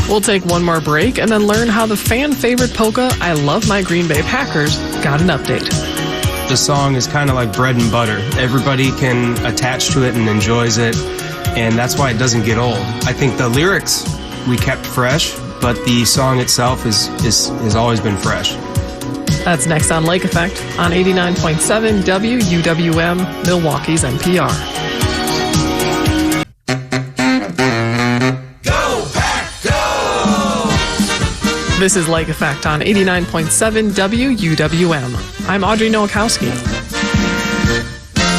We'll take one more break and then learn how the fan favorite polka, I Love My Green Bay Packers, got an update. The song is kind of like bread and butter. Everybody can attach to it and enjoys it, and that's why it doesn't get old. I think the lyrics we kept fresh, but the song itself has always been fresh. That's next on Lake Effect on 89.7 WUWM, Milwaukee's NPR. This is Lake Effect on 89.7 WUWM. I'm Audrey Nowakowski.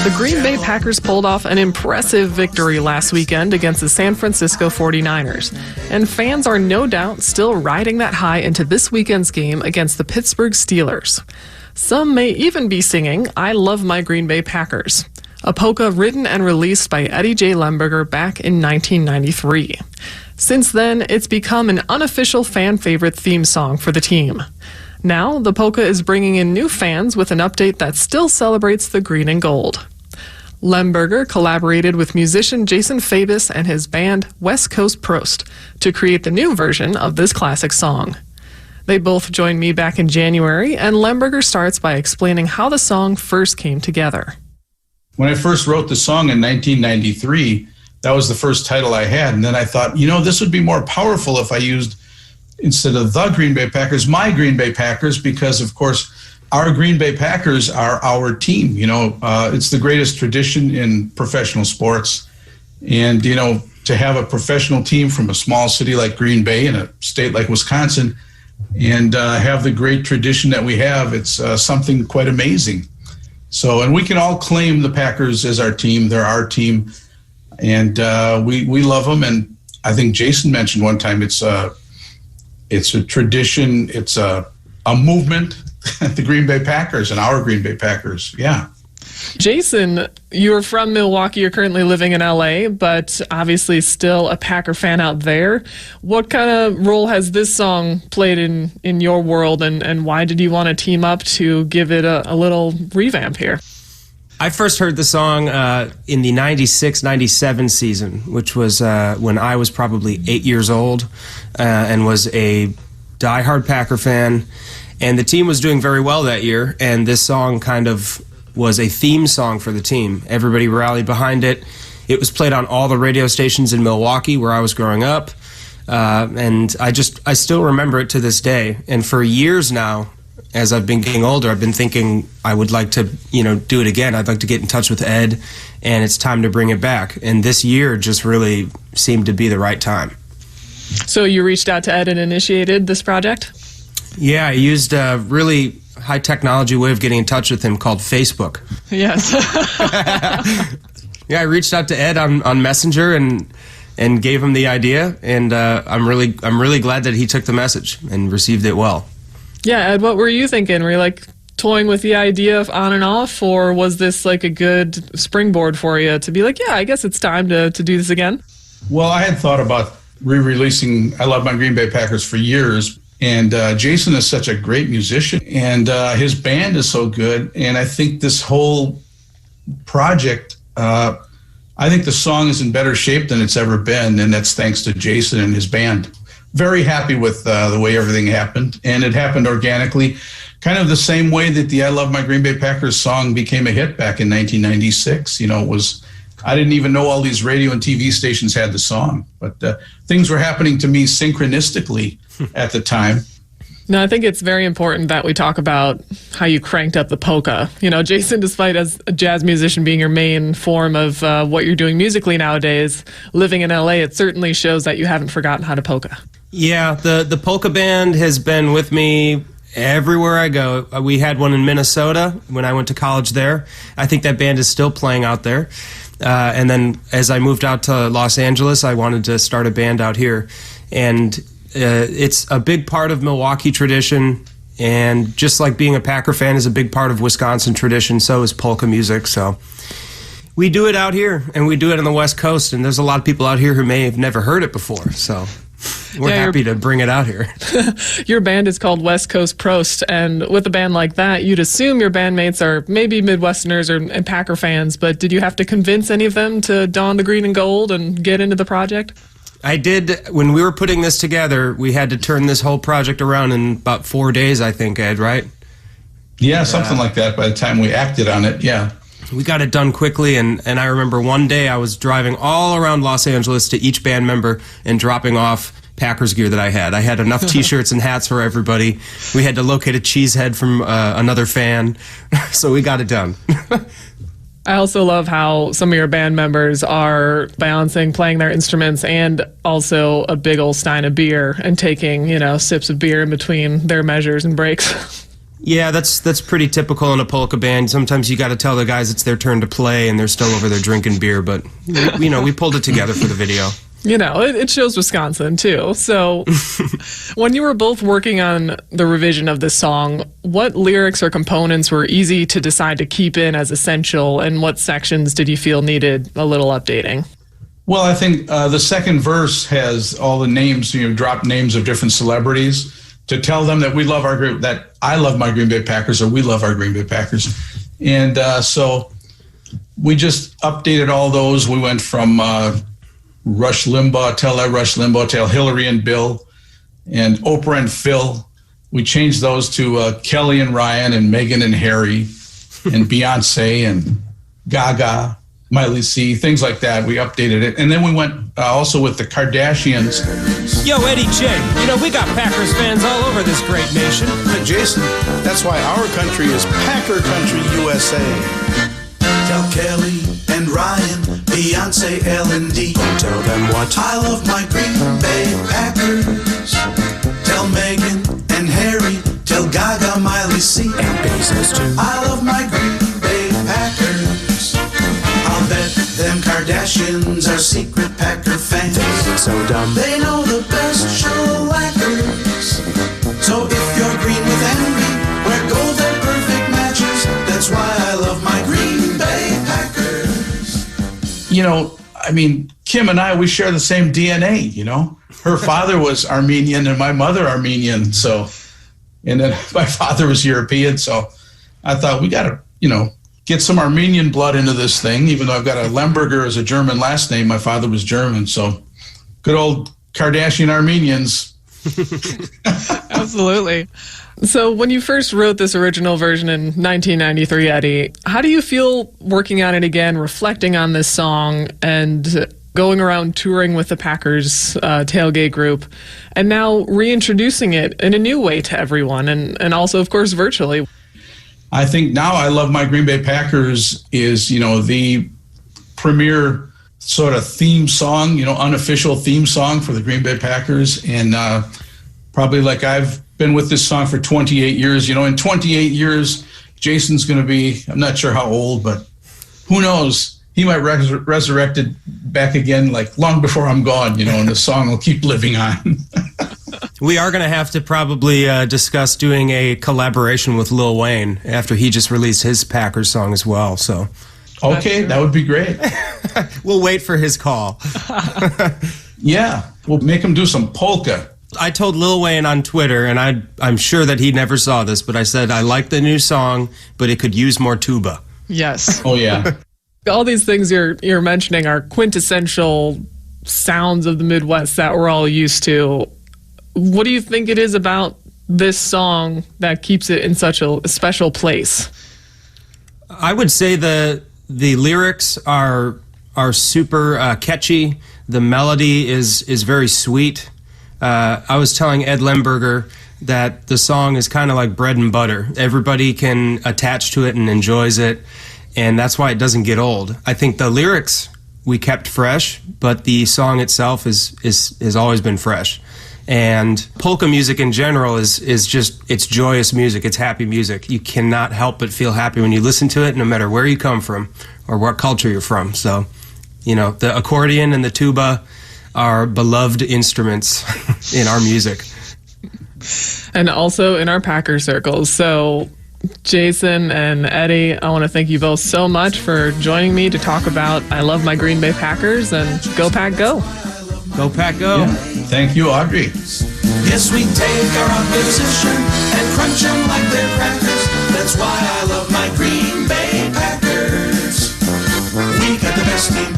The Green Bay Packers pulled off an impressive victory last weekend against the San Francisco 49ers, and fans are no doubt still riding that high into this weekend's game against the Pittsburgh Steelers. Some may even be singing I Love My Green Bay Packers, a polka written and released by Eddie J. Lemberger back in 1993. Since then, it's become an unofficial fan favorite theme song for the team. Now, the polka is bringing in new fans with an update that still celebrates the green and gold. Lemberger collaborated with musician Jason Fabus and his band West Coast Prost to create the new version of this classic song. They both joined me back in January, and Lemberger starts by explaining how the song first came together. When I first wrote the song in 1993, that was the first title I had. And then I thought, this would be more powerful if I used, instead of the Green Bay Packers, my Green Bay Packers, because, of course, our Green Bay Packers are our team. It's the greatest tradition in professional sports. And, to have a professional team from a small city like Green Bay in a state like Wisconsin and have the great tradition that we have, it's something quite amazing. So, and we can all claim the Packers as our team. They're our team. And we love them. And I think Jason mentioned one time it's a tradition. It's a movement. The Green Bay Packers and our Green Bay Packers. Yeah. Jason, you're from Milwaukee. You're currently living in LA, but obviously still a Packer fan out there. What kind of role has this song played in your world, and why did you want to team up to give it a little revamp here? I first heard the song in the 96-97 season, which was when I was probably 8 years old and was a diehard Packer fan. And the team was doing very well that year, and this song kind of was a theme song for the team. Everybody rallied behind it. It was played on all the radio stations in Milwaukee where I was growing up, and I still remember it to this day. And for years now, as I've been getting older, I've been thinking I would like to, do it again. I'd like to get in touch with Ed, and it's time to bring it back. And this year just really seemed to be the right time. So you reached out to Ed and initiated this project? Yeah, I used a really high technology way of getting in touch with him called Facebook. Yes. Yeah, I reached out to Ed on Messenger and gave him the idea, and I'm really glad that he took the message and received it well. Yeah, Ed, what were you thinking? Were you toying with the idea of on and off, or was this a good springboard for you to be yeah, I guess it's time to do this again? Well, I had thought about re-releasing I Love My Green Bay Packers for years. And Jason is such a great musician, and his band is so good. And I think this whole project, I think the song is in better shape than it's ever been, and that's thanks to Jason and his band. Very happy with the way everything happened, and it happened organically, kind of the same way that the I Love My Green Bay Packers song became a hit back in 1996. I didn't even know all these radio and TV stations had the song, but things were happening to me synchronistically at the time. No, I think it's very important that we talk about how you cranked up the polka. Jason, despite as a jazz musician being your main form of what you're doing musically nowadays, living in LA, it certainly shows that you haven't forgotten how to polka. Yeah, the polka band has been with me everywhere I go. We had one in Minnesota when I went to college there. I think that band is still playing out there. And then as I moved out to Los Angeles, I wanted to start a band out here. And it's a big part of Milwaukee tradition. And just like being a Packer fan is a big part of Wisconsin tradition, so is polka music. So we do it out here, and we do it on the West Coast. And there's a lot of people out here who may have never heard it before. So we're happy to bring it out here. Your band is called West Coast Prost, and with a band like that, you'd assume your bandmates are maybe Midwesterners and Packer fans, but did you have to convince any of them to don the green and gold and get into the project? I did. When we were putting this together, we had to turn this whole project around in about 4 days, I think, Ed, right? Yeah, something like that by the time we acted on it, yeah. We got it done quickly, and I remember one day I was driving all around Los Angeles to each band member and dropping off Packers gear that I had. I had enough T-shirts and hats for everybody. We had to locate a cheesehead from another fan, so we got it done. I also love how some of your band members are balancing playing their instruments and also a big old stein of beer and taking, sips of beer in between their measures and breaks. Yeah, that's pretty typical in a polka band. Sometimes you got to tell the guys it's their turn to play and they're still over there drinking beer, but we pulled it together for the video. It shows Wisconsin too. So when you were both working on the revision of this song, what lyrics or components were easy to decide to keep in as essential, and what sections did you feel needed a little updating? Well, I think the second verse has all the names, drop names of different celebrities to tell them that we love our group, that I love my Green Bay Packers, or we love our Green Bay Packers. And so we just updated all those. We went from Rush Limbaugh, tell Hillary and Bill, and Oprah and Phil. We changed those to Kelly and Ryan, and Meghan and Harry, and Beyonce and Gaga, Miley C, things like that. We updated it. And then we went also with the Kardashians. Yo, Eddie J, we got Packers fans all over this great nation. But Jason, that's why our country is Packer Country USA. Tell Kelly and Ryan, Beyonce, L&D. Tell them what? I love my Green Bay Packers. Tell Meghan and Harry, tell Gaga, Miley C. And Bezos too. I love my Green Bay Packers. I'll bet them Kardashians are secret Packer fans. They're so dumb. They know the best shellackers. So if you're green with envy, wear gold, they're perfect matches. That's why I love my Green Bay Packers. Kim and I, we share the same DNA, Her father was Armenian and my mother Armenian, and then my father was European, so I thought we got to, get some Armenian blood into this thing, even though I've got a Lemberger as a German last name. My father was German, so good old Kardashian Armenians. Absolutely. So when you first wrote this original version in 1993, Eddie, how do you feel working on it again, reflecting on this song, and going around touring with the Packers tailgate group, and now reintroducing it in a new way to everyone, and also, of course, virtually? I think now I Love My Green Bay Packers is, the premier sort of theme song, unofficial theme song for the Green Bay Packers. And probably like I've been with this song for 28 years. In 28 years, Jason's going to be, I'm not sure how old, but who knows? He might resurrect it back again, like long before I'm gone, and the song will keep living on. We are going to have to probably discuss doing a collaboration with Lil Wayne after he just released his Packers song as well. So, okay, that would be great. We'll wait for his call. Yeah, we'll make him do some polka. I told Lil Wayne on Twitter, and I'm sure that he never saw this, but I said, I like the new song, but it could use more tuba. Yes. Oh, yeah. All these things you're mentioning are quintessential sounds of the Midwest that we're all used to. What do you think it is about this song that keeps it in such a special place? I would say the lyrics are super catchy. The melody is very sweet. I was telling Ed Lemberger that the song is kind of like bread and butter. Everybody can attach to it and enjoys it, and that's why it doesn't get old. I think the lyrics we kept fresh, but the song itself has always been fresh. And polka music in general is just, it's joyous music. It's happy music. You cannot help but feel happy when you listen to it, no matter where you come from or what culture you're from. So, the accordion and the tuba are beloved instruments in our music. And also in our Packer circles. So, Jason and Eddie, I want to thank you both so much for joining me to talk about I Love My Green Bay Packers, and Go Pack Go. Go Pack Go. Yeah. Thank you, Audrey. Yes, we take our opposition and crunch them like they're crackers. That's why I love my Green Bay Packers. We got the best team.